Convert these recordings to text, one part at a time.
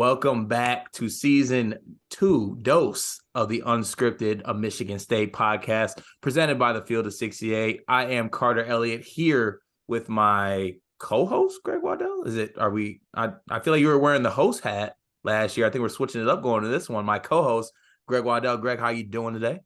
Welcome back to season 2 dose of the Unscripted of Michigan State podcast presented by the Field of 68. I am Carter Elliott here with my co-host, Greg Waddell. I feel like you were wearing the host hat last year. I think we're switching it up going to this one. My co-host, Greg Waddell. Greg, how you doing today?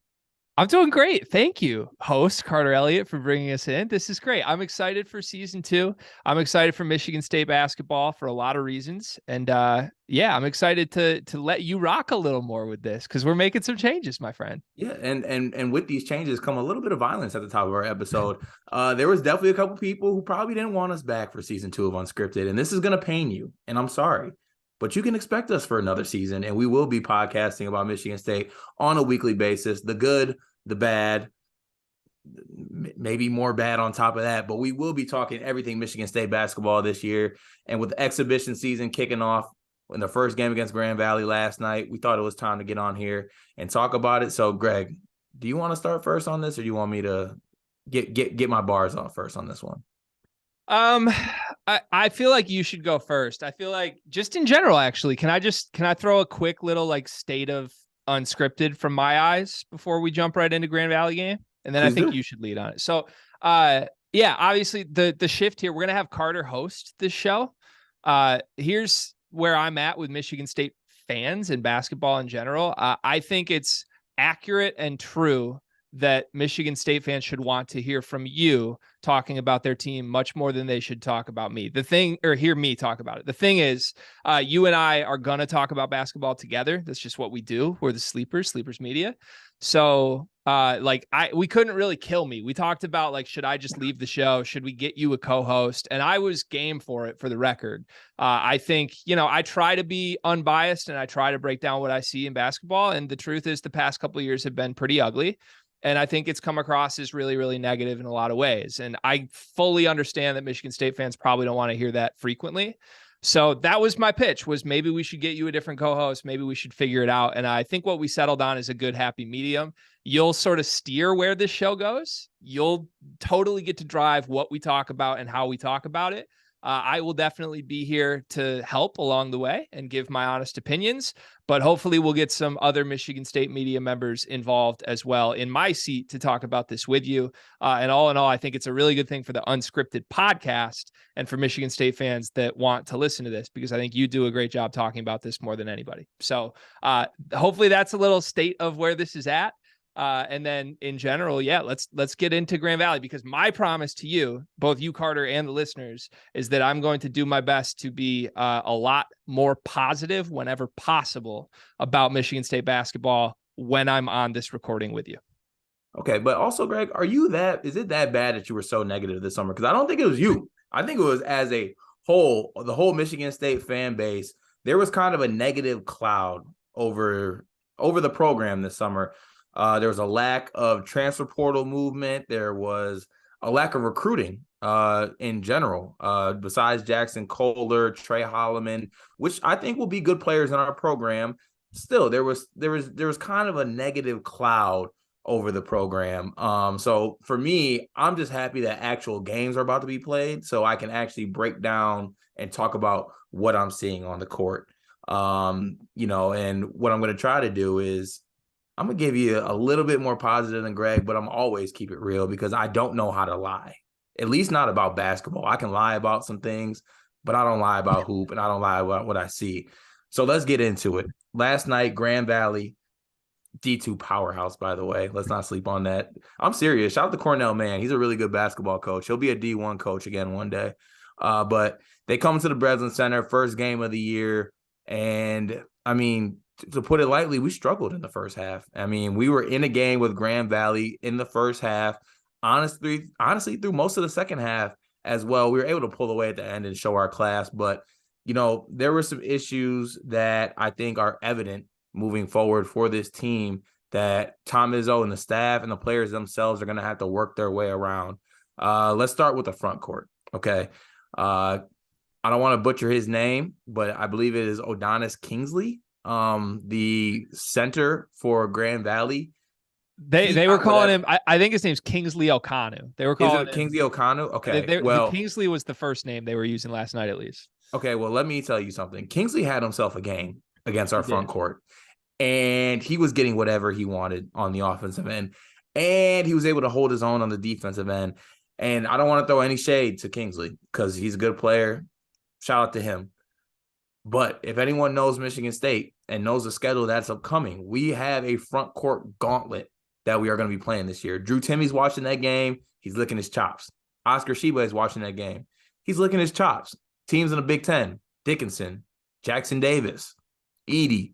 I'm doing great. Thank you, host Carter Elliott, for bringing us in. This is great. I'm excited for season 2. I'm excited for Michigan State basketball for a lot of reasons. And I'm excited to let you rock a little more with this because we're making some changes, my friend. Yeah, and with these changes come a little bit of violence at the top of our episode. There was definitely a couple people who probably didn't want us back for season 2 of Unscripted, and this is going to pain you, and I'm sorry. But you can expect us for another season, and we will be podcasting about Michigan State on a weekly basis, the good, the bad, maybe more bad on top of that, but we will be talking everything Michigan State basketball this year. And with the exhibition season kicking off in the first game against Grand Valley last night, we thought it was time to get on here and talk about it. So, Greg, do you want to start first on this, or do you want me to get my bars off first on this one? I feel like you should go first. I feel like just in general, actually, can I throw a quick little like state of unscripted from my eyes before we jump right into Grand Valley game? And then I think you should lead on it. So, obviously the shift here, we're going to have Carter host this show. Here's where I'm at with Michigan State fans and basketball in general. I think it's accurate and true that Michigan State fans should want to hear from you talking about their team much more than they should talk about me. Hear me talk about it. The thing is, you and I are going to talk about basketball together. That's just what we do. We're the Sleepers Media. So, we couldn't really kill me. We talked about like, should I just leave the show? Should we get you a co-host? And I was game for it, for the record. I think, I try to be unbiased and I try to break down what I see in basketball. And the truth is the past couple of years have been pretty ugly. And I think it's come across as really, really negative in a lot of ways. And I fully understand that Michigan State fans probably don't want to hear that frequently. So that was my pitch, was maybe we should get you a different co-host. Maybe we should figure it out. And I think what we settled on is a good, happy medium. You'll sort of steer where this show goes. You'll totally get to drive what we talk about and how we talk about it. I will definitely be here to help along the way and give my honest opinions, but hopefully we'll get some other Michigan State media members involved as well in my seat to talk about this with you. And all in all, I think it's a really good thing for the Unscripted podcast and for Michigan State fans that want to listen to this, because I think you do a great job talking about this more than anybody. So hopefully that's a little state of where this is at. And then in general, let's get into Grand Valley, because my promise to you, both you, Carter, and the listeners, is that I'm going to do my best to be a lot more positive whenever possible about Michigan State basketball when I'm on this recording with you. Okay, but also, Greg, is it that bad that you were so negative this summer? Because I don't think it was you. I think it was as a whole, the whole Michigan State fan base. There was kind of a negative cloud over the program this summer. There was a lack of transfer portal movement. There was a lack of recruiting in general. Besides Jackson Kohler, Trey Holloman, which I think will be good players in our program, still there was kind of a negative cloud over the program. So for me, I'm just happy that actual games are about to be played, so I can actually break down and talk about what I'm seeing on the court. And what I'm going to try to do is, I'm going to give you a little bit more positive than Greg, but I'm always keep it real because I don't know how to lie, at least not about basketball. I can lie about some things, but I don't lie about hoop and I don't lie about what I see. So let's get into it. Last night, Grand Valley, D2 powerhouse, by the way. Let's not sleep on that. I'm serious. Shout out to Cornell, man. He's a really good basketball coach. He'll be a D1 coach again one day. But they come to the Breslin Center, first game of the year. And, I mean, to put it lightly, we struggled in the first half. I mean, we were in a game with Grand Valley in the first half. Honestly, through most of the second half as well, we were able to pull away at the end and show our class. But, there were some issues that I think are evident moving forward for this team that Tom Izzo and the staff and the players themselves are going to have to work their way around. Let's start with the front court, okay? I don't want to butcher his name, but I believe it is Odonis Kingsley. The center for Grand Valley, They were calling him. I think his name's Kingsley Okanu. They were calling him Kingsley Okanu. Okay, the Kingsley was the first name they were using last night, at least. Okay, well, let me tell you something. Kingsley had himself a game against our front court, and he was getting whatever he wanted on the offensive end, and he was able to hold his own on the defensive end. And I don't want to throw any shade to Kingsley because he's a good player. Shout out to him. But if anyone knows Michigan State and knows the schedule that's upcoming, we have a front court gauntlet that we are going to be playing this year. Drew Timmy's watching that game. He's licking his chops. Oscar Sheba is watching that game. He's licking his chops. Teams in the Big Ten: Dickinson, Jackson Davis, Edey,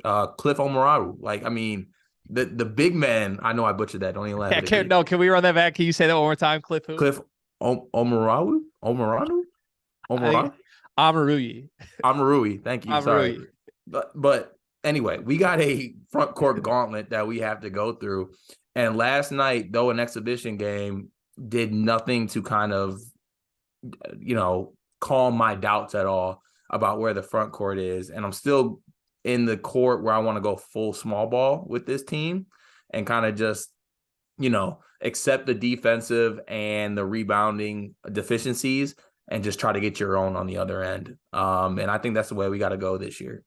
Cliff Omoraru. Like, I mean, the big men. I know I butchered that. Don't even laugh. Can we run that back? Can you say that one more time, Cliff? Who? Cliff Omoraru. Omoruyi. Thank you. Omoruyi. Sorry. But anyway, we got a front court gauntlet that we have to go through. And last night, though an exhibition game, did nothing to kind of, calm my doubts at all about where the front court is. And I'm still in the court where I want to go full small ball with this team and kind of just, accept the defensive and the rebounding deficiencies and just try to get your own on the other end. And I think that's the way we got to go this year.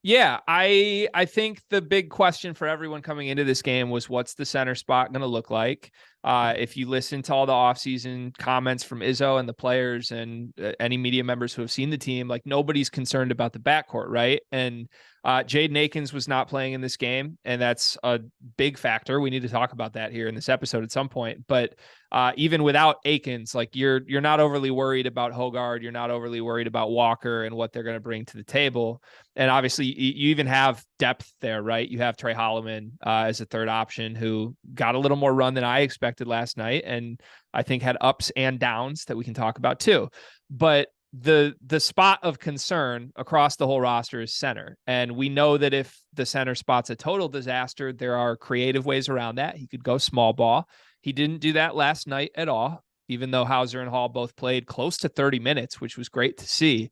Yeah, I think the big question for everyone coming into this game was, what's the center spot going to look like? If you listen to all the offseason comments from Izzo and the players and any media members who have seen the team, like, nobody's concerned about the backcourt, right? And Jaden Akins was not playing in this game, and that's a big factor. We need to talk about that here in this episode at some point. But even without Akins, like, you're not overly worried about Hoggard. You're not overly worried about Walker and what they're going to bring to the table. And obviously, you even have depth there, right? You have Trey Holloman as a third option who got a little more run than I expected last night, and I think had ups and downs that we can talk about too. But the spot of concern across the whole roster is center. And we know that if the center spot's a total disaster, there are creative ways around that. He could go small ball. He didn't do that last night at all, even though Hauser and Hall both played close to 30 minutes, which was great to see.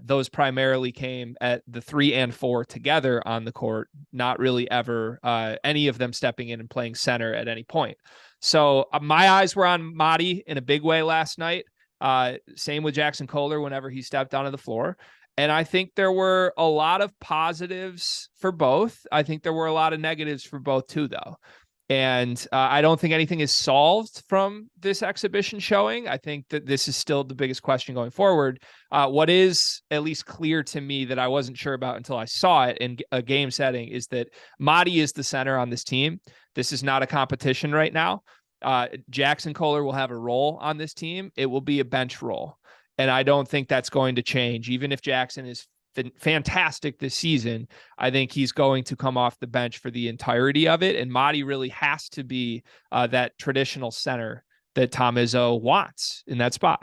Those primarily came at the 3 and 4 together on the court, not really ever any of them stepping in and playing center at any point. So my eyes were on Mady in a big way last night. Same with Jackson Kohler whenever he stepped onto the floor. And I think there were a lot of positives for both. I think there were a lot of negatives for both too, though. And I don't think anything is solved from this exhibition showing. I think that this is still the biggest question going forward. What is at least clear to me that I wasn't sure about until I saw it in a game setting is that Mady is the center on this team. This is not a competition right now. Jackson Kohler will have a role on this team. It will be a bench role. And I don't think that's going to change. Even if Jackson is fantastic this season, I think he's going to come off the bench for the entirety of it. And Mady really has to be that traditional center that Tom Izzo wants in that spot.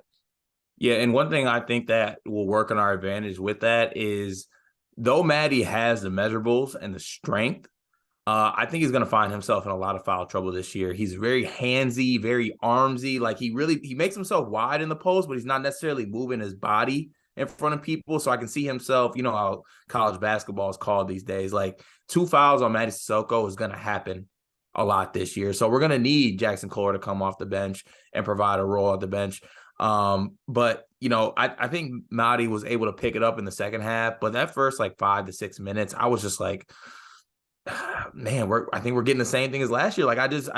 Yeah, and one thing I think that will work on our advantage with that is, though Mady has the measurables and the strength, I think he's going to find himself in a lot of foul trouble this year. He's very handsy, very armsy. Like, he makes himself wide in the post, but he's not necessarily moving his body in front of people. So I can see himself, how college basketball is called these days. Like, 2 fouls on Mady Sissoko is going to happen a lot this year. So we're going to need Jackson Kohler to come off the bench and provide a role at the bench. But I think Mady was able to pick it up in the second half, but that first 5 to 6 minutes, I was just like, man, I think we're getting the same thing as last year. Like, I just,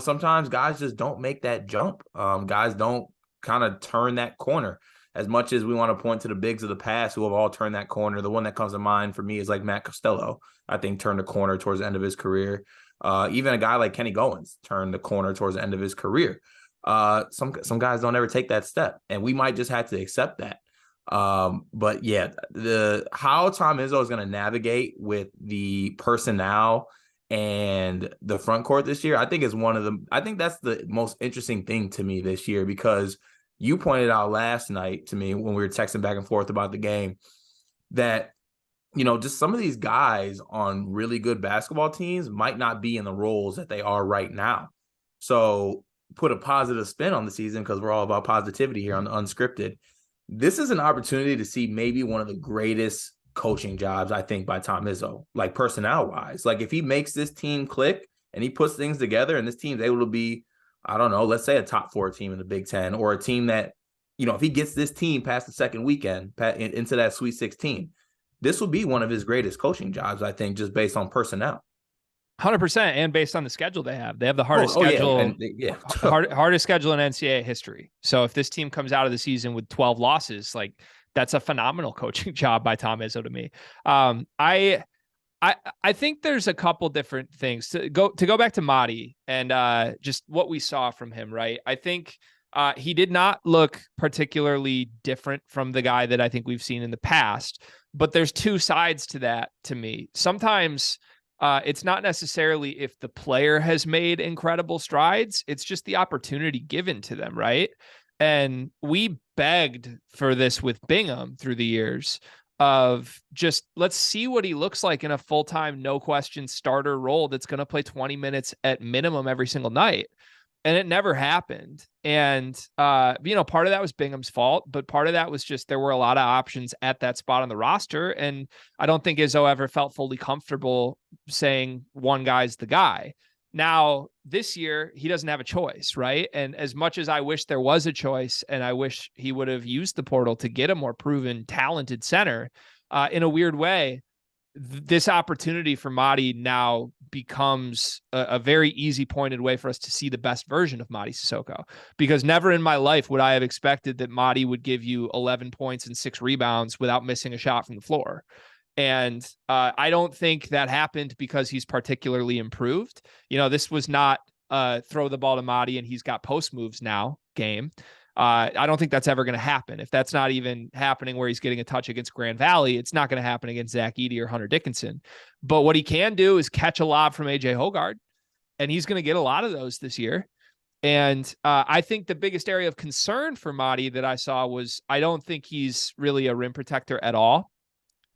sometimes guys just don't make that jump. Guys don't kind of turn that corner. As much as we want to point to the bigs of the past who have all turned that corner, the one that comes to mind for me is Matt Costello. I think turned the corner towards the end of his career. Even a guy like Kenny Goins turned the corner towards the end of his career. Some guys don't ever take that step, and we might just have to accept that. But yeah, how Tom Izzo is going to navigate with the personnel and the front court this year, I think that's the most interesting thing to me this year, because you pointed out last night to me when we were texting back and forth about the game that, just some of these guys on really good basketball teams might not be in the roles that they are right now. So put a positive spin on the season, because we're all about positivity here on the Unscripted. This is an opportunity to see maybe one of the greatest coaching jobs, I think, by Tom Izzo, personnel-wise. If he makes this team click and he puts things together, and this team's able to be, I don't know, let's say a top 4 team in the Big Ten, or a team that, if he gets this team past the second weekend into that Sweet 16, this will be one of his greatest coaching jobs, I think, just based on personnel. 100%, and based on the schedule they have the hardest schedule, hardest schedule in NCAA history. So if this team comes out of the season with 12 losses, like, that's a phenomenal coaching job by Tom Izzo to me. I think there's a couple different things to go back to Mady and just what we saw from him, right? I think he did not look particularly different from the guy that I think we've seen in the past, but there's two sides to that to me. Sometimes it's not necessarily if the player has made incredible strides, it's just the opportunity given to them, right? And we begged for this with Bingham through the years of just, let's see what he looks like in a full-time, no question starter role that's going to play 20 minutes at minimum every single night. And it never happened. And, part of that was Bingham's fault, but part of that was just there were a lot of options at that spot on the roster. And I don't think Izzo ever felt fully comfortable saying one guy's the guy. Now, this year, he doesn't have a choice, right? And as much as I wish there was a choice, and I wish he would have used the portal to get a more proven, talented center, in a weird way, this opportunity for Mady now becomes a very easy pointed way for us to see the best version of Mady Sissoko, because never in my life would I have expected that Mady would give you 11 points and 6 rebounds without missing a shot from the floor. And I don't think that happened because he's particularly improved. This was not throw the ball to Mady and he's got post moves now game. I don't think that's ever going to happen. If that's not even happening where he's getting a touch against Grand Valley, it's not going to happen against Zach Edey or Hunter Dickinson. But what he can do is catch a lob from AJ Hoggard, and he's going to get a lot of those this year. And I think the biggest area of concern for Mady that I saw was I don't think he's really a rim protector at all.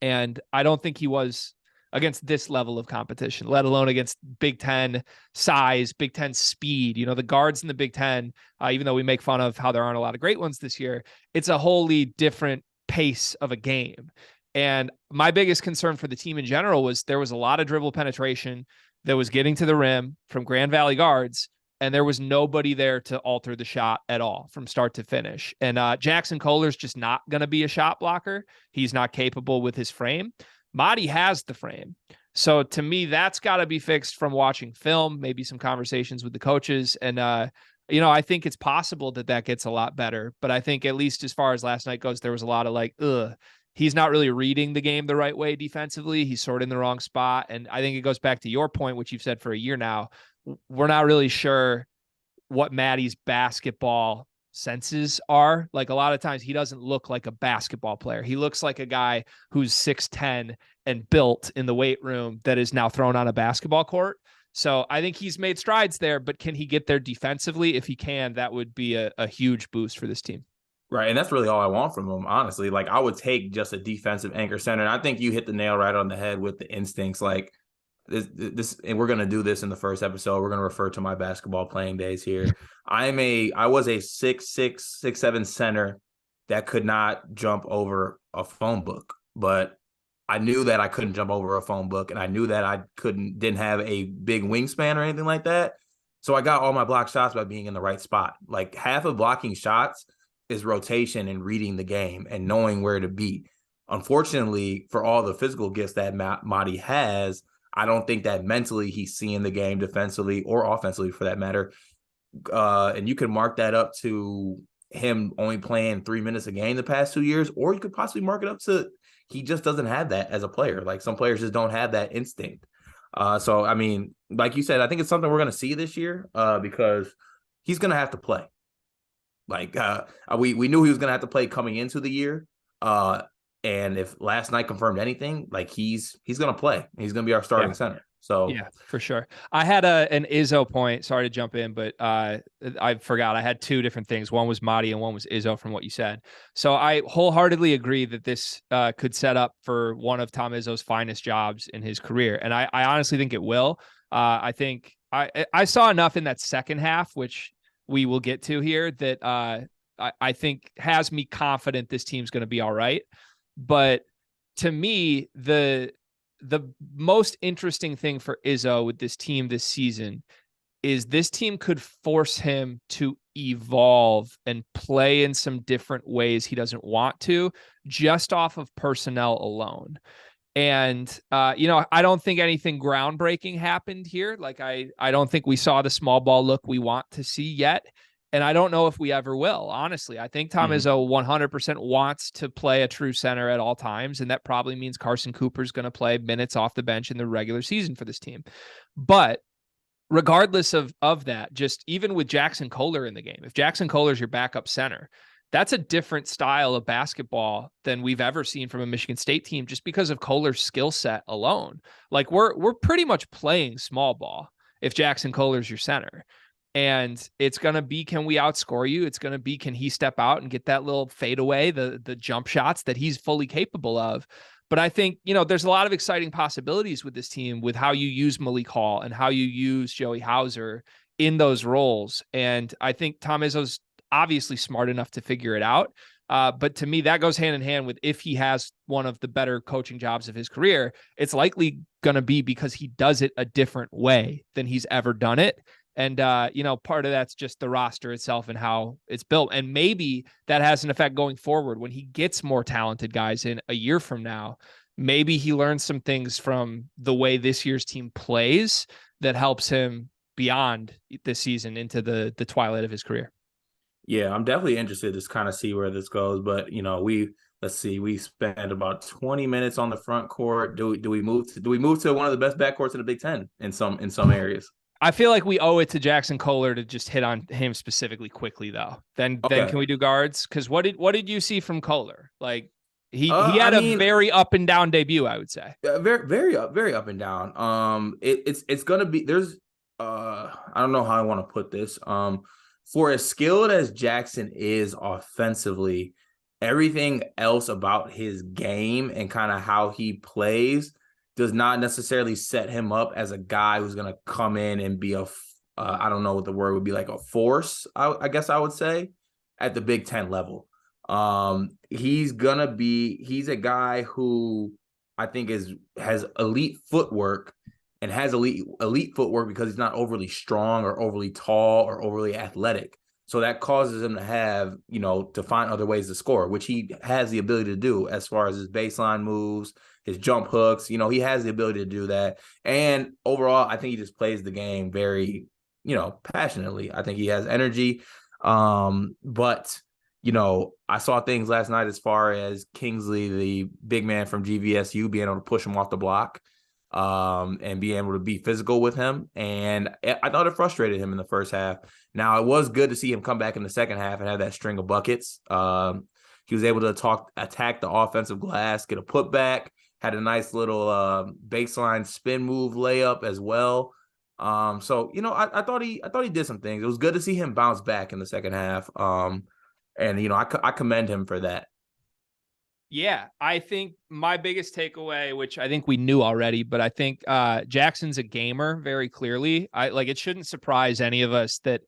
And I don't think he was against this level of competition, let alone against Big Ten size, Big Ten speed. The guards in the Big Ten, even though we make fun of how there aren't a lot of great ones this year, it's a wholly different pace of a game. And my biggest concern for the team in general was there was a lot of dribble penetration that was getting to the rim from Grand Valley guards, and there was nobody there to alter the shot at all from start to finish. And Jackson Kohler's just not going to be a shot blocker. He's not capable with his frame. Mady has the frame. So to me, that's got to be fixed from watching film, maybe some conversations with the coaches. And, I think it's possible that gets a lot better. But I think at least as far as last night goes, there was a lot of he's not really reading the game the right way defensively. He's sort of in the wrong spot. And I think it goes back to your point, which you've said for a year now. We're not really sure what Maddie's basketball senses are. Like, a lot of times he doesn't look like a basketball player. He looks like a guy who's 6'10" and built in the weight room that is now thrown on a basketball court. So I think he's made strides there, but can he get there defensively? If he can, that would be a huge boost for this team. Right. And that's really all I want from him, honestly. Like, I would take just a defensive anchor center. And I think you hit the nail right on the head with the instincts. Like, this, and we're going to do this in the first episode. We're going to refer to my basketball playing days here. I was a 6'6", 6'7" center that could not jump over a phone book, but I knew that I couldn't jump over a phone book, and I knew that I didn't have a big wingspan or anything like that. So I got all my block shots by being in the right spot. Like, half of blocking shots is rotation and reading the game and knowing where to be. Unfortunately, for all the physical gifts that Mady has, I don't think that mentally he's seeing the game defensively or offensively, for that matter. And you can mark that up to him only playing 3 minutes a game the past 2 years, or you could possibly mark it up to he just doesn't have that as a player. Like, some players just don't have that instinct. So, I mean, like you said, I think it's something we're going to see this year because he's going to have to play. Like, we knew he was going to have to play coming into the year. And if last night confirmed anything, like, he's going to play. He's going to be our starting center. So yeah, for sure. I had an Izzo point. Sorry to jump in, but I forgot. I had two different things. One was Mady and one was Izzo from what you said. So I wholeheartedly agree that this could set up for one of Tom Izzo's finest jobs in his career. And I honestly think it will. I think I saw enough in that second half, which we will get to here, that I think has me confident this team's going to be all right. But to me, the most interesting thing for Izzo with this team this season is this team could force him to evolve and play in some different ways he doesn't want to, just off of personnel alone. And, I don't think anything groundbreaking happened here. Like, I don't think we saw the small ball look we want to see yet. And I don't know if we ever will, honestly. I think Tom Izzo 100% wants to play a true center at all times. And that probably means Carson Cooper's going to play minutes off the bench in the regular season for this team. But regardless of that, just even with Jackson Kohler in the game, if Jackson Kohler is your backup center, that's a different style of basketball than we've ever seen from a Michigan State team, just because of Kohler's skill set alone. Like, we're pretty much playing small ball if Jackson Kohler's your center. And it's going to be, can we outscore you? It's going to be, can he step out and get that little fadeaway, the jump shots that he's fully capable of? But I think, there's a lot of exciting possibilities with this team, with how you use Malik Hall and how you use Joey Hauser in those roles. And I think Tom Izzo's obviously smart enough to figure it out. But to me, that goes hand in hand with, if he has one of the better coaching jobs of his career, it's likely going to be because he does it a different way than he's ever done it. And, part of that's just the roster itself and how it's built. And maybe that has an effect going forward when he gets more talented guys in a year from now. Maybe he learns some things from the way this year's team plays that helps him beyond this season into the twilight of his career. Yeah, I'm definitely interested to kind of see where this goes. But, let's see, we spent about 20 minutes on the front court. Do we move to one of the best backcourts in the Big Ten in some areas? I feel like we owe it to Jackson Kohler to just hit on him specifically quickly, though. Then can we do guards? Because what did you see from Kohler? Like, he had a very up and down debut, I would say. Very, very up and down. It's gonna be, there's I don't know how I want to put this. For as skilled as Jackson is offensively, everything else about his game and kind of how he plays does not necessarily set him up as a guy who's going to come in and be I don't know what the word would be, like a force, I guess I would say, at the Big Ten level. He's a guy who I think has elite footwork, and has elite footwork because he's not overly strong or overly tall or overly athletic. So that causes him to have, to find other ways to score, which he has the ability to do as far as his baseline moves, his jump hooks. He has the ability to do that. And overall, I think he just plays the game very, passionately. I think he has energy. But, I saw things last night as far as Kingsley, the big man from GVSU, being able to push him off the block. And being able to be physical with him. And I thought it frustrated him in the first half. Now, it was good to see him come back in the second half and have that string of buckets. He was able to attack the offensive glass, get a putback, had a nice little baseline spin move layup as well. So, I thought he did some things. It was good to see him bounce back in the second half. And, I commend him for that. Yeah, I think my biggest takeaway, which I think we knew already, but I think Jackson's a gamer very clearly. It shouldn't surprise any of us that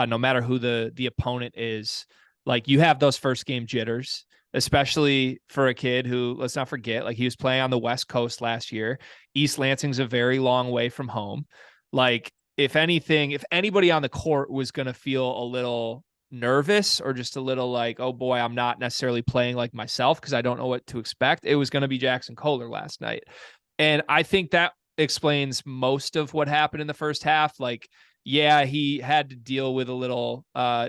no matter who the opponent is, like, you have those first game jitters, especially for a kid who, let's not forget, like, he was playing on the West Coast last year. East Lansing's a very long way from home. Like, if anybody on the court was going to feel a little nervous or just a little like, oh boy, I'm not necessarily playing like myself because I don't know what to expect, it was going to be Jackson Kohler last night. And I think that explains most of what happened in the first half. Like, yeah, he had to deal with a little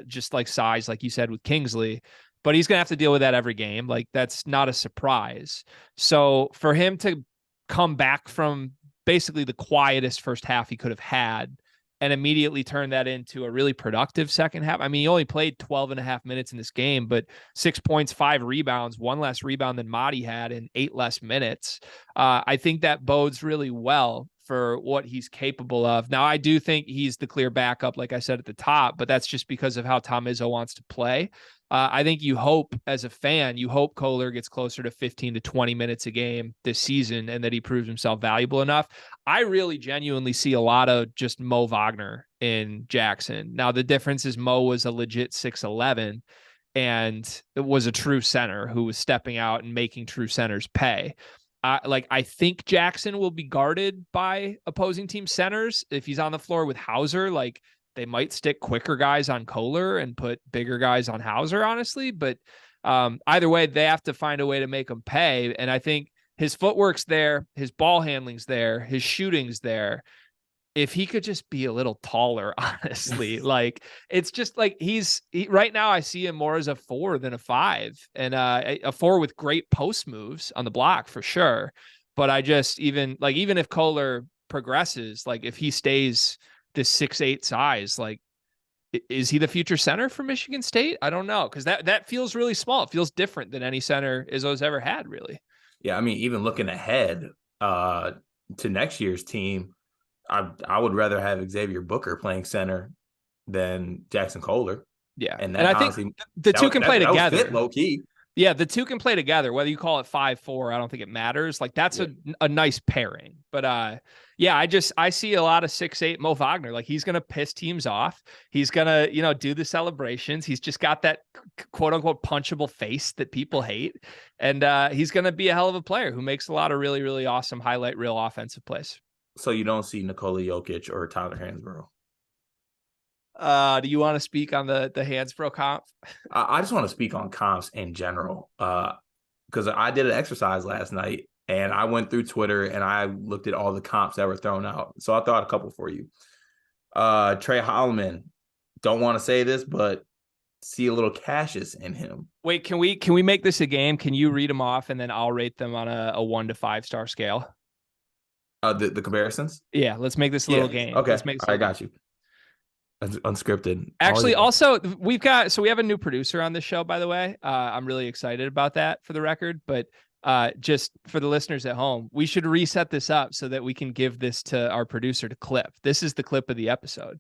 just like size, like you said, with Kingsley, but he's going to have to deal with that every game. Like, that's not a surprise. So for him to come back from basically the quietest first half he could have had and immediately turn that into a really productive second half. I mean, he only played 12 and a half minutes in this game, but 6 points, 5 rebounds, 1 less rebound than Madi had in 8 less minutes. I think that bodes really well for what he's capable of. Now, I do think he's the clear backup, like I said at the top, but that's just because of how Tom Izzo wants to play. I think you hope, as a fan, Kohler gets closer to 15 to 20 minutes a game this season and that he proves himself valuable enough. I really genuinely see a lot of just Mo Wagner in Jackson. Now, the difference is Mo was a legit 6'11", and it was a true center who was stepping out and making true centers pay. I think Jackson will be guarded by opposing team centers. If he's on the floor with Hauser, like they might stick quicker guys on Kohler and put bigger guys on Hauser, honestly. But either way, they have to find a way to make him pay. And I think his footwork's there, his ball handling's there, his shooting's there. If he could just be a little taller, honestly, like it's just like right now I see him more as a 4 than a 5, and a 4 with great post moves on the block for sure. But I just even if Kohler progresses, like if he stays this 6'8" size, like is he the future center for Michigan State? I don't know, because that feels really small. It feels different than any center Izzo's ever had, really. Yeah, I mean, even looking ahead to next year's team, I would rather have Xavier Booker playing center than Jackson Kohler. Yeah, and I think the two can play together. Fit, low key. Yeah, the two can play together. Whether you call it 5-4, I don't think it matters. Like that's a nice pairing. But yeah, I see a lot of 6'8" Mo Wagner. Like he's gonna piss teams off. He's gonna do the celebrations. He's just got that quote unquote punchable face that people hate, and he's gonna be a hell of a player who makes a lot of really really awesome highlight reel offensive plays. So you don't see Nikola Jokic or Tyler Hansbrough? Do you want to speak on the Hansbrough comp? I just want to speak on comps in general, because I did an exercise last night and I went through Twitter and I looked at all the comps that were thrown out. So I thought a couple for you. Trey Holloman, don't want to say this, but see a little Cassius in him. Wait, can we make this a game? Can you read them off and then I'll rate them on a 1 to 5 star scale? The comparisons? Yeah, let's make this a little game. Okay, let's make I got you. Unscripted. Actually, also we have a new producer on this show, by the way. I'm really excited about that, for the record. But just for the listeners at home, we should reset this up so that we can give this to our producer to clip. This is the clip of the episode.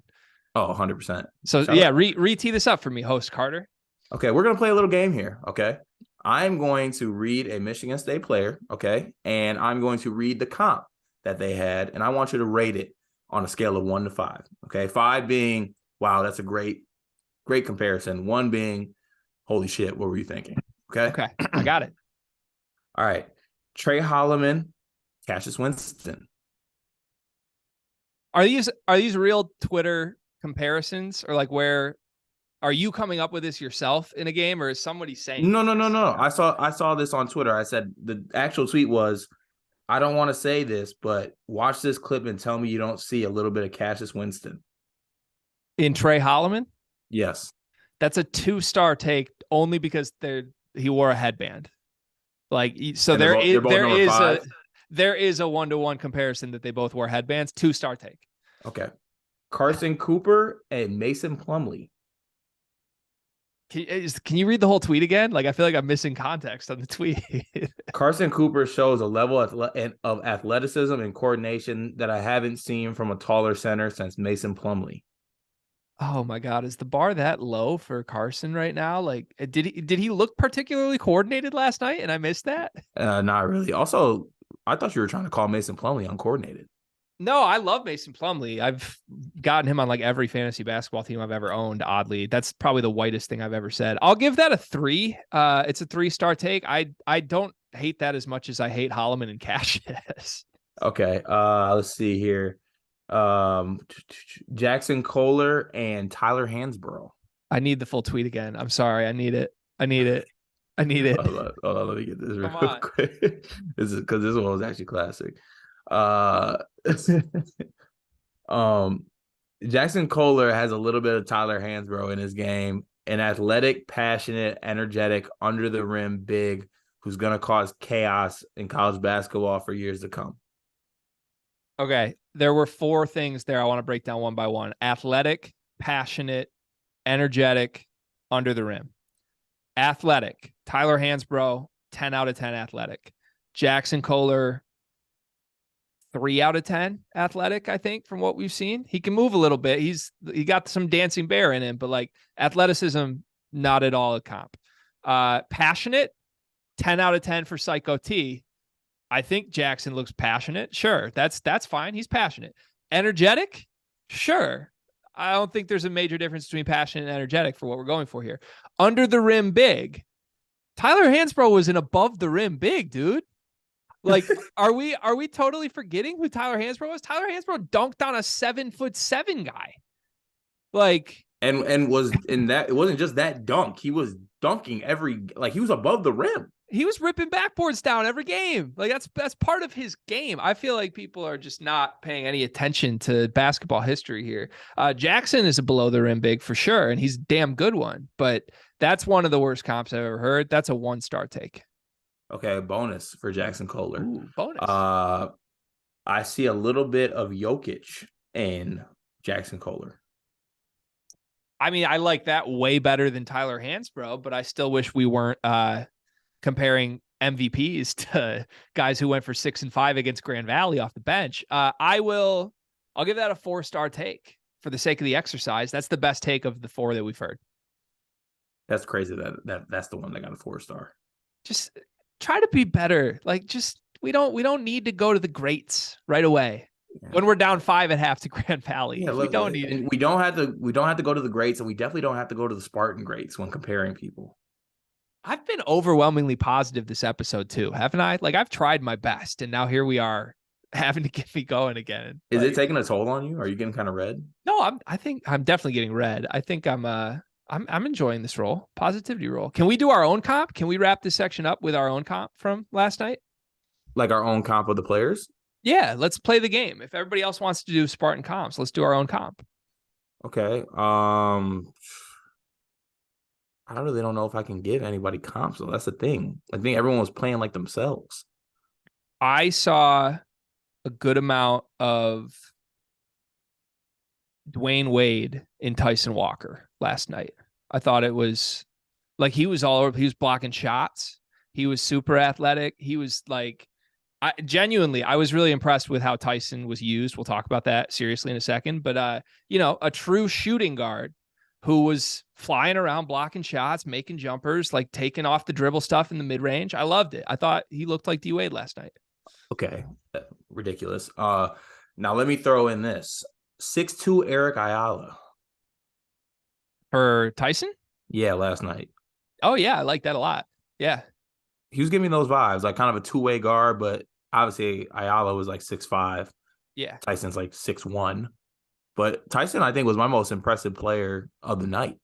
Oh, 100%. So yeah, re-tee this up for me, host Carter. Okay, we're gonna play a little game here. Okay, I'm going to read a Michigan State player. Okay, and I'm going to read the comp that they had, and I want you to rate it on a scale of 1 to 5. Okay, 5 being, wow, that's a great comparison. 1 being, holy shit, what were you thinking? Okay, I got it. All right, Trey Holloman, Cassius Winston. Are these real Twitter comparisons, or like where are you coming up with this yourself in a game, or is somebody saying? No. I saw this on Twitter. I said the actual tweet was, I don't want to say this, but watch this clip and tell me you don't see a little bit of Cassius Winston in Trey Holloman. Yes, that's a 2-star take only because he wore a headband. Like, so there is a 1-to-1 comparison that they both wore headbands. 2-star take. Okay, Carson Cooper and Mason Plumlee. Can you read the whole tweet again? Like, I feel like I'm missing context on the tweet. Carson Cooper shows a level of athleticism and coordination that I haven't seen from a taller center since Mason Plumlee. Oh my God, is the bar that low for Carson right now? Like, did he look particularly coordinated last night and I missed that? Not really. Also, I thought you were trying to call Mason Plumlee uncoordinated. No, I love Mason Plumlee. I've gotten him on like every fantasy basketball team I've ever owned, oddly. That's probably the whitest thing I've ever said. I'll give that a 3. It's a 3-star take. I don't hate that as much as I hate Holloman and Cassius. Okay. Let's see here. Jackson Kohler and Tyler Hansbrough. I need the full tweet again. I'm sorry. I need it. Hold on, let me get this real quick. This is because this one was actually classic. Jackson Kohler has a little bit of Tyler Hansbrough in his game, an athletic, passionate, energetic, under the rim big who's going to cause chaos in college basketball for years to come. Okay, there were 4 things there I want to break down one by one. Athletic, passionate, energetic, under the rim. Athletic, Tyler Hansbrough, 10 out of 10 athletic. Jackson Kohler, 3 out of 10 athletic, I think, from what we've seen. He can move a little bit. He got some dancing bear in him, but like athleticism, not at all a comp. Passionate, 10 out of 10 for Psycho T. I think Jackson looks passionate. Sure, that's fine. He's passionate. Energetic? Sure. I don't think there's a major difference between passionate and energetic for what we're going for here. Under the rim big. Tyler Hansbrough was an above the rim big, dude. Like, are we totally forgetting who Tyler Hansbrough was? Tyler Hansbrough dunked on a 7'7" guy. Like, and was in that, it wasn't just that dunk. He was dunking he was above the rim. He was ripping backboards down every game. Like, that's part of his game. I feel like people are just not paying any attention to basketball history here. Jackson is a below the rim big for sure, and he's a damn good one. But that's one of the worst comps I've ever heard. That's a 1-star take. Okay, bonus for Jackson Kohler. Ooh, bonus. I see a little bit of Jokic in Jackson Kohler. I mean, I like that way better than Tyler Hansbrough, but I still wish we weren't comparing MVPs to guys who went for 6 and 5 against Grand Valley off the bench. I'll give that a 4-star take for the sake of the exercise. That's the best take of the 4 that we've heard. That's crazy that's the one that got a 4-star. Just try to be better. Like, just we don't need to go to the greats right away. Yeah. When we're down 5 at half to Grand Valley. Yeah, we don't need it. We don't have to go to the greats, and we definitely don't have to go to the Spartan greats when comparing people. I've been overwhelmingly positive this episode too, haven't I? Like, I've tried my best, and now here we are having to get me going again. Is it taking a toll on you? Are you getting kind of red? No, I think I'm definitely getting red. I think I'm enjoying this role, positivity role. Can we do our own comp? Can we wrap this section up with our own comp from last night? Like our own comp of the players? Yeah, let's play the game. If everybody else wants to do Spartan comps, let's do our own comp. Okay. I really don't know if I can give anybody comps, so that's the thing. I think everyone was playing like themselves. I saw a good amount of Dwayne Wade in Tyson Walker last night. I thought it was like he was all over. He was blocking shots. He was super athletic. He was like, I was really impressed with how Tyson was used. We'll talk about that seriously in a second. But, a true shooting guard who was flying around, blocking shots, making jumpers, like taking off the dribble stuff in the mid-range. I loved it. I thought he looked like D Wade last night. Okay. Ridiculous. Now let me throw in this 6'2" Eric Ayala. For Tyson? Yeah, last night. Oh yeah. I like that a lot. Yeah. He was giving me those vibes, like kind of a two-way guard, but obviously Ayala was like 6'5". Yeah. Tyson's like 6'1". But Tyson, I think, was my most impressive player of the night.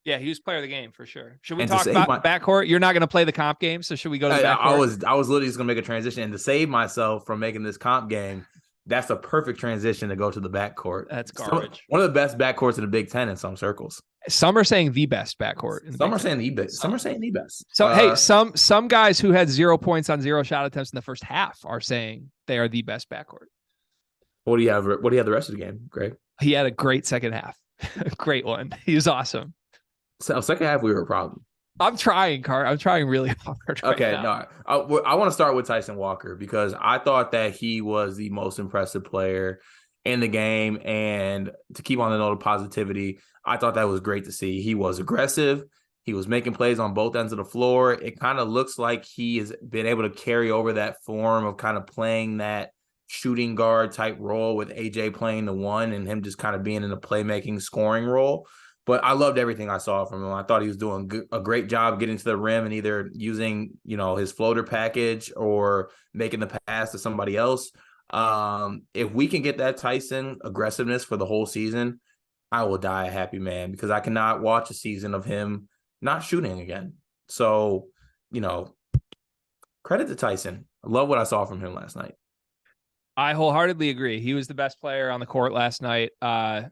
Yeah, he was player of the game for sure. Should we talk about backcourt? You're not going to play the comp game, so should we go to the backcourt? I was literally just going to make a transition, and to save myself from making this comp game, that's a perfect transition to go to the backcourt. That's garbage. One of the best backcourts in the Big Ten in some circles. Some are saying the best backcourt. Some are saying the best. Some are saying the best. So hey, some guys who had 0 points on 0 shot attempts in the first half are saying they are the best backcourt. What do you have the rest of the game, Greg? He had a great second half. A great one. He was awesome. So second half, we were a problem. I'm trying, Cart. I'm trying really hard. Okay, no. I want to start with Tyson Walker because I thought that he was the most impressive player in the game. And to keep on the note of positivity, I thought that was great to see. He was aggressive. He was making plays on both ends of the floor. It kind of looks like he has been able to carry over that form of kind of playing that shooting guard type role with AJ playing the 1 and him just kind of being in a playmaking scoring role. But I loved everything I saw from him. I thought he was doing a great job getting to the rim and either using, his floater package or making the pass to somebody else. If we can get that Tyson aggressiveness for the whole season, I will die a happy man because I cannot watch a season of him not shooting again. So, credit to Tyson. I love what I saw from him last night. I wholeheartedly agree. He was the best player on the court last night. The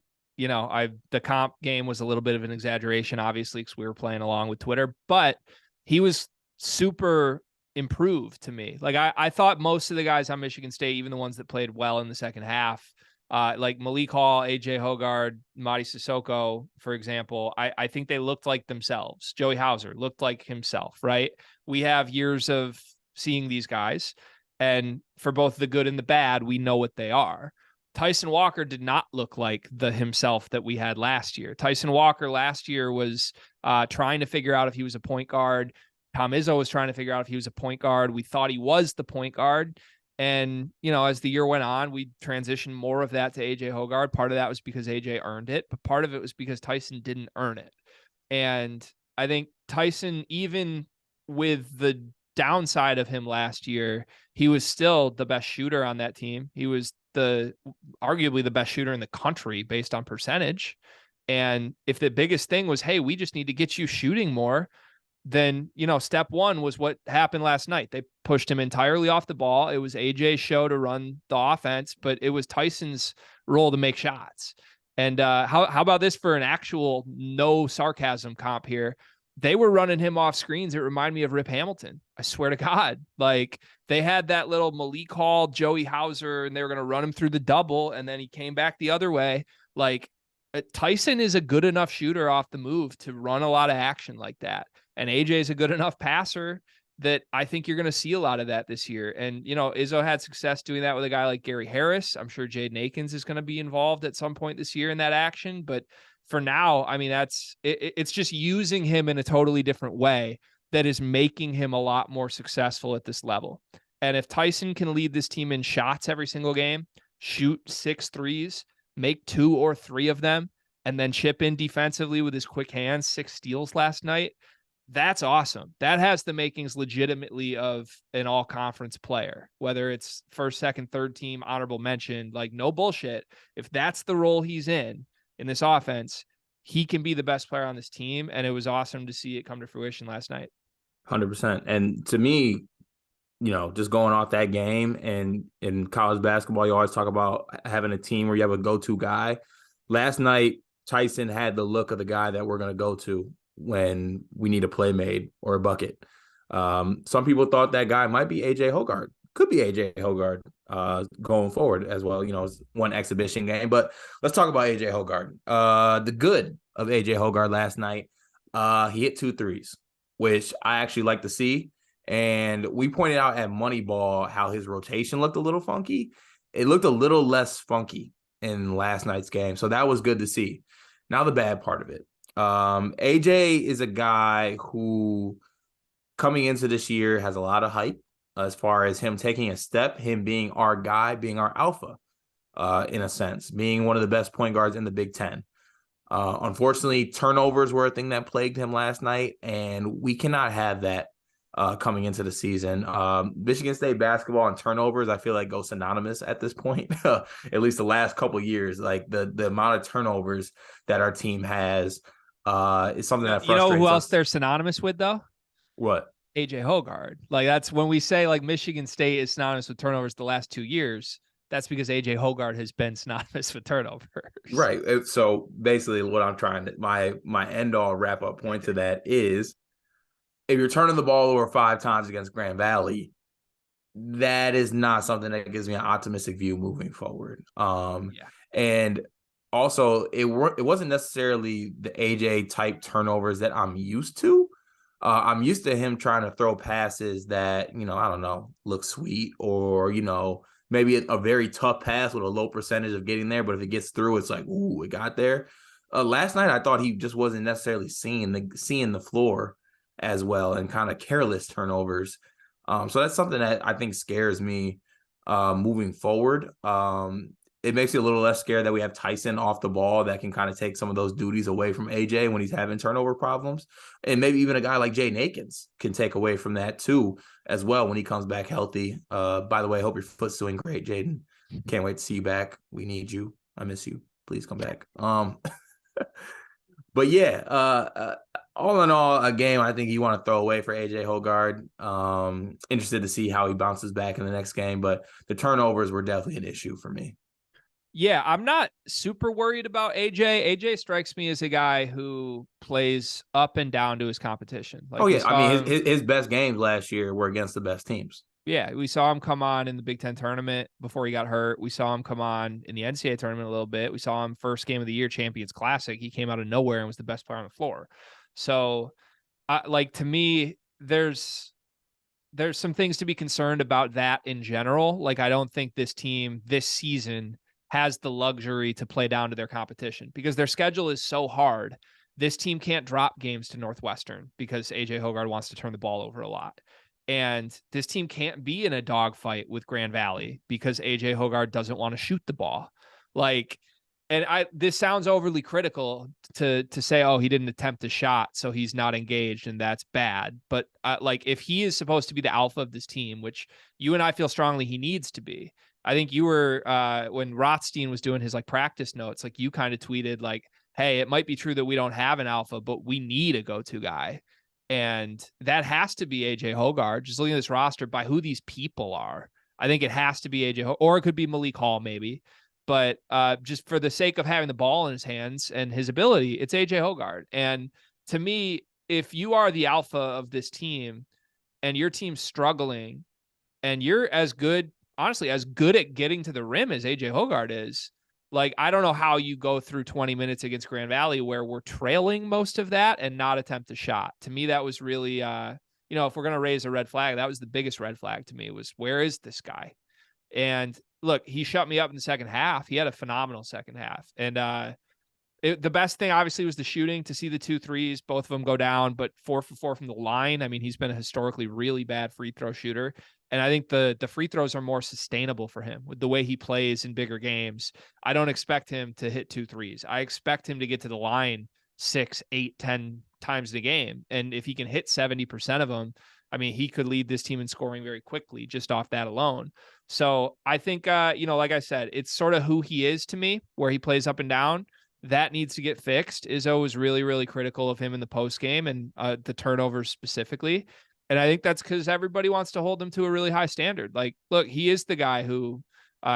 comp game was a little bit of an exaggeration, obviously, because we were playing along with Twitter, but he was super improved to me. Like I thought most of the guys on Michigan State, even the ones that played well in the second half, like Malik Hall, AJ Hoggard, Mady Sissoko, for example, I think they looked like themselves. Joey Hauser looked like himself, right? We have years of seeing these guys, and for both the good and the bad, we know what they are. Tyson Walker did not look like the himself that we had last year. Tyson Walker last year was trying to figure out if he was a point guard. Tom Izzo was trying to figure out if he was a point guard. We thought he was the point guard. And, as the year went on, we transitioned more of that to AJ Hoggard. Part of that was because AJ earned it, but part of it was because Tyson didn't earn it. And I think Tyson, even with the downside of him last year, he was still the best shooter on that team. He was arguably the best shooter in the country based on percentage. And if the biggest thing was, hey, we just need to get you shooting more, then, step one was what happened last night. They pushed him entirely off the ball. It was AJ's show to run the offense, but it was Tyson's role to make shots. And how about this for an actual no sarcasm comp here? They were running him off screens. It reminded me of Rip Hamilton. I swear to God. Like, they had that little Malik Hall, Joey Hauser, and they were going to run him through the double, and then he came back the other way. Like, Tyson is a good enough shooter off the move to run a lot of action like that. And AJ is a good enough passer that I think you're going to see a lot of that this year. And, Izzo had success doing that with a guy like Gary Harris. I'm sure Jaden Akins is going to be involved at some point this year in that action. But for now, I mean, it's just using him in a totally different way that is making him a lot more successful at this level. And if Tyson can lead this team in shots every single game, shoot 6 threes, make 2 or 3 of them, and then chip in defensively with his quick hands, 6 steals last night, that's awesome. That has the makings legitimately of an all-conference player, whether it's first, second, third team, honorable mention, like no bullshit. If that's the role he's in this offense, he can be the best player on this team. And it was awesome to see it come to fruition last night. 100%. And to me, just going off that game, and in college basketball, you always talk about having a team where you have a go-to guy. Last night, Tyson had the look of the guy that we're going to go to when we need a play made or a bucket. Some people thought that guy might be AJ Hoggard. Could be AJ Hoggard going forward as well. It's one exhibition game. But let's talk about AJ Hoggard. The good of AJ Hoggard last night, he hit 2 threes, which I actually like to see. And we pointed out at Moneyball how his rotation looked a little funky. It looked a little less funky in last night's game. So that was good to see. Now the bad part of it. AJ is a guy who, coming into this year, has a lot of hype as far as him taking a step, him being our guy, being our alpha, in a sense, being one of the best point guards in the Big Ten. Unfortunately, turnovers were a thing that plagued him last night, and we cannot have that coming into the season. Michigan State basketball and turnovers, I feel like, go synonymous at this point, at least the last couple of years. Like the amount of turnovers that our team has is something that frustrates who else us. they're synonymous with, though? What? AJ Hoggard. Like, that's when we say like Michigan State is synonymous with turnovers the last 2 years. That's because AJ Hoggard has been synonymous with turnovers. Right. So basically what I'm trying to, my end all wrap up point to that is, if you're turning the ball over 5 times against Grand Valley, that is not something that gives me an optimistic view moving forward. And also it wasn't necessarily the AJ type turnovers that I'm used to. I'm used to him trying to throw passes that, I don't know, look sweet, or, maybe a very tough pass with a low percentage of getting there. But if it gets through, it's like, ooh, it got there. Last night, I thought he just wasn't necessarily seeing the floor as well, and kind of careless turnovers. So that's something that I think scares me moving forward. It makes you a little less scared that we have Tyson off the ball that can kind of take some of those duties away from AJ when he's having turnover problems. And maybe even a guy like Jaden Akins can take away from that too as well when he comes back healthy. By the way, I hope your foot's doing great, Jaden. Can't wait to see you back. We need you. I miss you. Please come back. But yeah, all in all, a game I think you want to throw away for AJ Hoggard. Interested to see how he bounces back in the next game, but the turnovers were definitely an issue for me. Yeah, I'm not super worried about AJ. AJ strikes me as a guy who plays up and down to his competition. Like, oh yeah, I mean his best games last year were against the best teams. Yeah, we saw him come on in the Big Ten tournament before he got hurt. We saw him come on in the NCAA tournament a little bit. We saw him first game of the year, Champions Classic. He came out of nowhere and was the best player on the floor. So, to me, there's some things to be concerned about that in general. Like, I don't think this team this season has the luxury to play down to their competition because their schedule is so hard. This team can't drop games to Northwestern because AJ Hoggard wants to turn the ball over a lot. And this team can't be in a dogfight with Grand Valley because AJ Hoggard doesn't want to shoot the ball. Like, And this sounds overly critical to say, oh, he didn't attempt a shot, so he's not engaged, and that's bad. But like, if he is supposed to be the alpha of this team, which you and I feel strongly he needs to be, I think you were when Rothstein was doing his like practice notes, like you kind of tweeted like, hey, it might be true that we don't have an alpha, but we need a go-to guy. And that has to be AJ Hoggard. Just looking at this roster by who these people are, I think it has to be AJ, or it could be Malik Hall maybe. But just for the sake of having the ball in his hands and his ability, it's AJ Hoggard. And to me, if you are the alpha of this team and your team's struggling and you're as good, honestly, as good at getting to the rim as AJ Hoggard is, like, I don't know how you go through 20 minutes against Grand Valley where we're trailing most of that and not attempt a shot. To me, that was really, if we're going to raise a red flag, that was the biggest red flag to me was, where is this guy? And look, he shut me up in the second half. He had a phenomenal second half. And the best thing, obviously, was the shooting, to see the 2 threes, both of them go down, but 4 for 4 from the line. I mean, he's been a historically really bad free throw shooter. And I think the free throws are more sustainable for him with the way he plays in bigger games. I don't expect him to hit 2 threes. I expect him to get to the line 6, 8, 10 times a game. And if he can hit 70% of them, I mean, he could lead this team in scoring very quickly just off that alone. So I think, like I said, it's sort of who he is to me, where he plays up and down. That needs to get fixed. Izzo was really, really critical of him in the post game and the turnovers specifically. And I think that's because everybody wants to hold him to a really high standard. Like, look, he is the guy who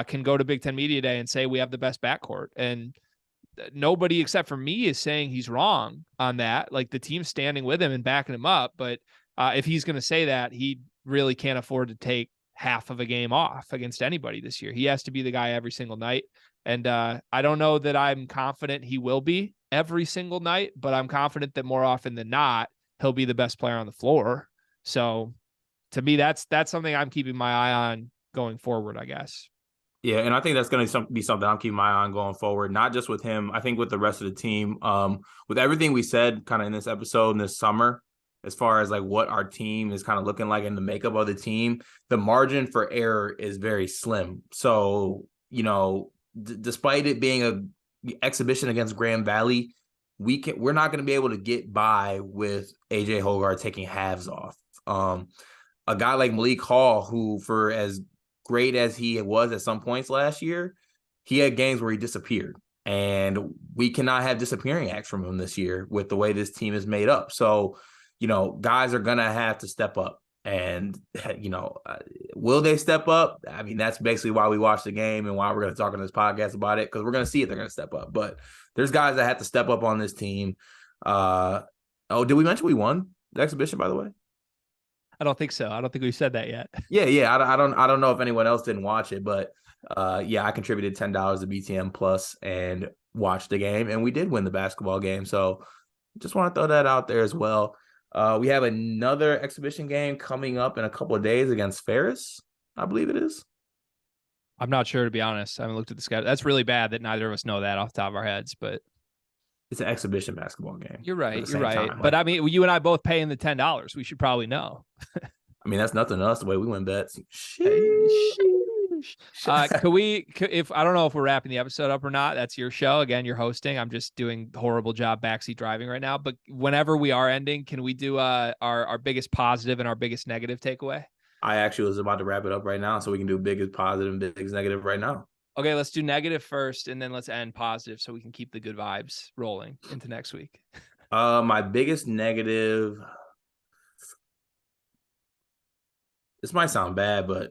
can go to Big Ten Media Day and say we have the best backcourt. And nobody except for me is saying he's wrong on that. Like, the team's standing with him and backing him up. But if he's going to say that, he really can't afford to take half of a game off against anybody this year. He has to be the guy every single night. And I don't know that I'm confident he will be every single night, but I'm confident that more often than not, he'll be the best player on the floor. So to me, that's something I'm keeping my eye on going forward, I guess. Yeah, and I think that's going to be something I'm keeping my eye on going forward, not just with him. I think with the rest of the team, with everything we said kind of in this episode and this summer, as far as like what our team is kind of looking like and the makeup of the team, the margin for error is very slim. So, despite it being a exhibition against Grand Valley, we're not going to be able to get by with AJ Hoggard taking halves off. A guy like Malik Hall, who for as great as he was at some points last year, he had games where he disappeared. And we cannot have disappearing acts from him this year with the way this team is made up. So, guys are going to have to step up. And, will they step up? I mean, that's basically why we watch the game and why we're going to talk on this podcast about it, because we're going to see if they're going to step up. But there's guys that have to step up on this team. Did we mention we won the exhibition, by the way? I don't think so. I don't think we've said that yet. Yeah. I don't know if anyone else didn't watch it, but I contributed $10 to BTM Plus and watched the game, and we did win the basketball game. So just want to throw that out there as well. We have another exhibition game coming up in a couple of days against Ferris, I believe it is. I'm not sure, to be honest. I haven't looked at the schedule. That's really bad that neither of us know that off the top of our heads, but it's an exhibition basketball game. You're right. But I mean, you and I both paying the $10. We should probably know. I mean, that's nothing to us the way we win bets. If I don't know if we're wrapping the episode up or not, that's your show. Again, you're hosting. I'm just doing a horrible job backseat driving right now. But whenever we are ending, can we do our biggest positive and our biggest negative takeaway? I actually was about to wrap it up right now, so we can do biggest positive and biggest negative right now. Okay, let's do negative first, and then let's end positive so we can keep the good vibes rolling into next week. My biggest negative, this might sound bad, but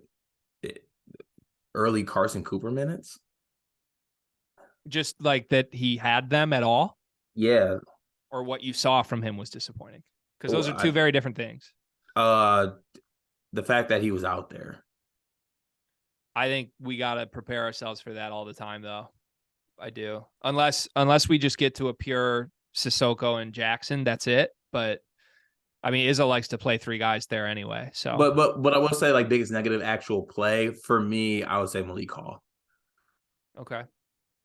early Carson Cooper minutes. Just like that he had them at all? Yeah. Or what you saw from him was disappointing? Because those are two very different things. The fact that he was out there. I think we got to prepare ourselves for that all the time, though. I do. Unless we just get to a pure Sissoko and Jackson, that's it. But I mean, Izzo likes to play 3 guys there anyway. So, but I will say, like, biggest negative actual play for me, I would say Malik Hall. Okay,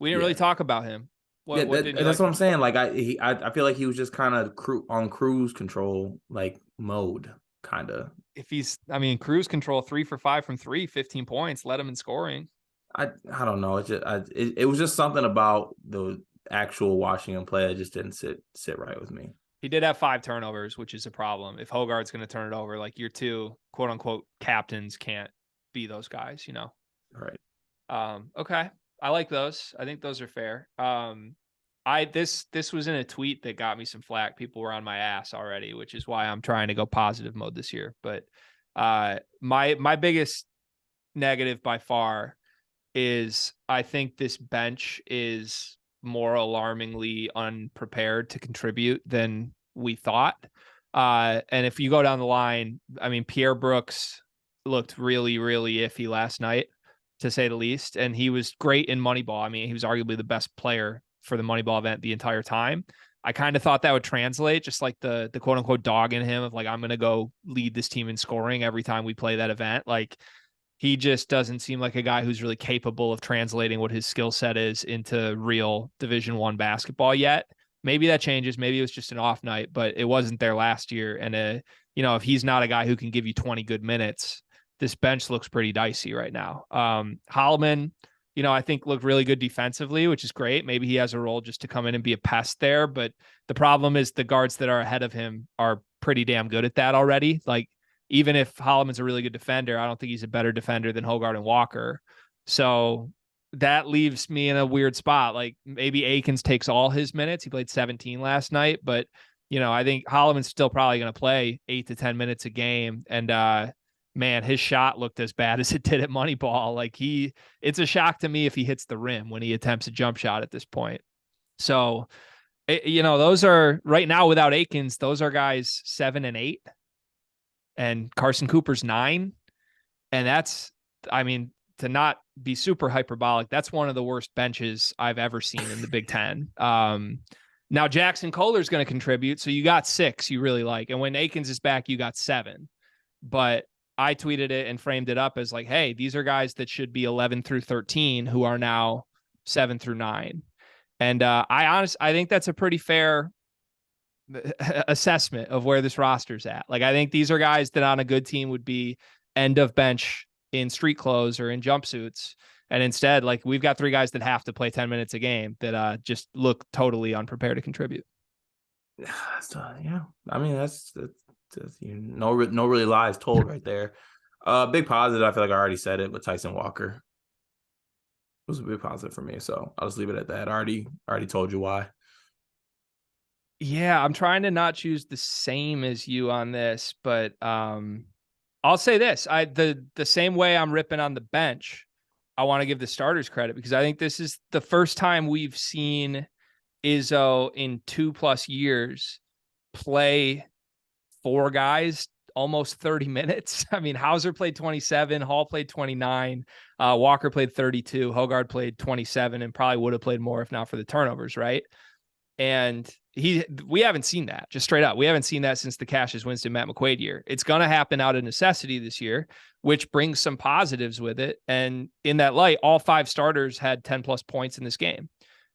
we didn't really talk about him. What I'm saying. Like, I feel like he was just kind of on cruise control, like, mode, kind of. If he's, cruise control, 3 for 5 from 3, 15 points, led him in scoring. I don't know. It was just something about the actual Washington play that just didn't sit right with me. He did have 5 turnovers, which is a problem. If Hoggard's going to turn it over, like your 2 quote unquote captains can't be those guys, Right. Okay. I like those. I think those are fair. This was in a tweet that got me some flack. People were on my ass already, which is why I'm trying to go positive mode this year. But my biggest negative by far is I think this bench is more alarmingly unprepared to contribute than we thought. And if you go down the line, I mean, Pierre Brooks looked really, really iffy last night, to say the least. And he was great in Moneyball. I mean, he was arguably the best player for the Moneyball event the entire time. I kind of thought that would translate, just like the quote unquote dog in him of like, I'm going to go lead this team in scoring every time we play that event. Like, he just doesn't seem like a guy who's really capable of translating what his skill set is into real Division I basketball yet. Maybe that changes. Maybe it was just an off night, but it wasn't there last year. And, if he's not a guy who can give you 20 good minutes, this bench looks pretty dicey right now. Holloman, I think looked really good defensively, which is great. Maybe he has a role just to come in and be a pest there. But the problem is the guards that are ahead of him are pretty damn good at that already. Like, even if Holloman's a really good defender, I don't think he's a better defender than Hoggard and Walker. So that leaves me in a weird spot. Like, maybe Akins takes all his minutes. He played 17 last night, but I think Holloman's still probably going to play 8 to 10 minutes a game. And, man, his shot looked as bad as it did at Moneyball. Like, it's a shock to me if he hits the rim when he attempts a jump shot at this point. So, those are right now without Akins, those are guys 7 and 8. And Carson Cooper's 9. And that's, I mean, to not be super hyperbolic, that's one of the worst benches I've ever seen in the Big Ten. Now Jackson Kohler is going to contribute. So you got 6 you really like. And when Akins is back, you got 7. But I tweeted it and framed it up as like, hey, these are guys that should be 11 through 13 who are now 7 through 9. And I think that's a pretty fair assessment of where this roster's at. Like, I think these are guys that on a good team would be end of bench in street clothes or in jumpsuits. And instead, like, we've got 3 guys that have to play 10 minutes a game that just look totally unprepared to contribute. Yeah. I mean, that's no really lies told right there. Big positive. I feel like I already said it, but Tyson Walker was a big positive for me. So I'll just leave it at that. I already told you why. Yeah, I'm trying to not choose the same as you on this, but I'll say this. The same way I'm ripping on the bench, I want to give the starters credit because I think this is the first time we've seen Izzo in 2+ years play 4 guys almost 30 minutes. I mean, Hauser played 27, Hall played 29, Walker played 32, Hoggard played 27, and probably would have played more if not for the turnovers, right? And we haven't seen that, just straight up. We haven't seen that since the Cassius Winston, Matt McQuaid year. It's going to happen out of necessity this year, which brings some positives with it. And in that light, all 5 starters had 10+ points in this game.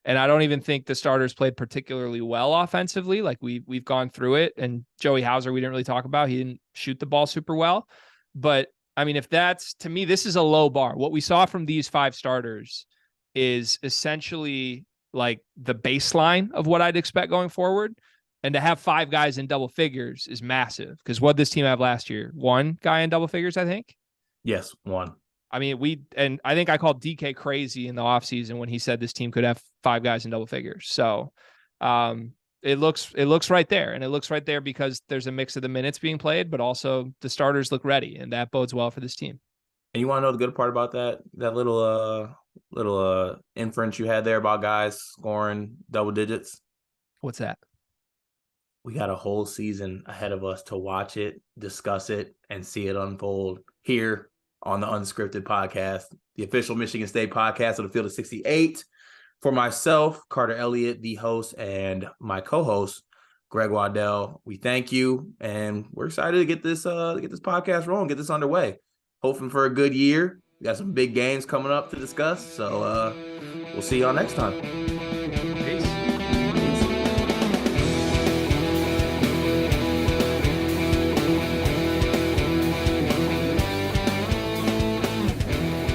And I don't even think the starters played particularly well offensively. Like we've gone through it. And Joey Hauser, we didn't really talk about. He didn't shoot the ball super well. But I mean, if that's, to me, this is a low bar. What we saw from these 5 starters is essentially like the baseline of what I'd expect going forward. And to have 5 guys in double figures is massive. Because what did this team have last year? 1 guy in double figures, I think. Yes, 1. I mean, and I think I called DK crazy in the offseason when he said this team could have 5 guys in double figures. So it looks right there. And it looks right there because there's a mix of the minutes being played, but also the starters look ready. And that bodes well for this team. And you want to know the good part about that little inference you had there about guys scoring double digits? What's that? We got a whole season ahead of us to watch it, discuss it, and see it unfold here on the Unscripted podcast, the official Michigan State podcast of the Field of 68. For myself, Carter Elliott, the host, and my co-host, Greg Waddell, we thank you, and we're excited to get this podcast rolling, get this underway. Hoping for a good year. We got some big games coming up to discuss, so we'll see y'all next time.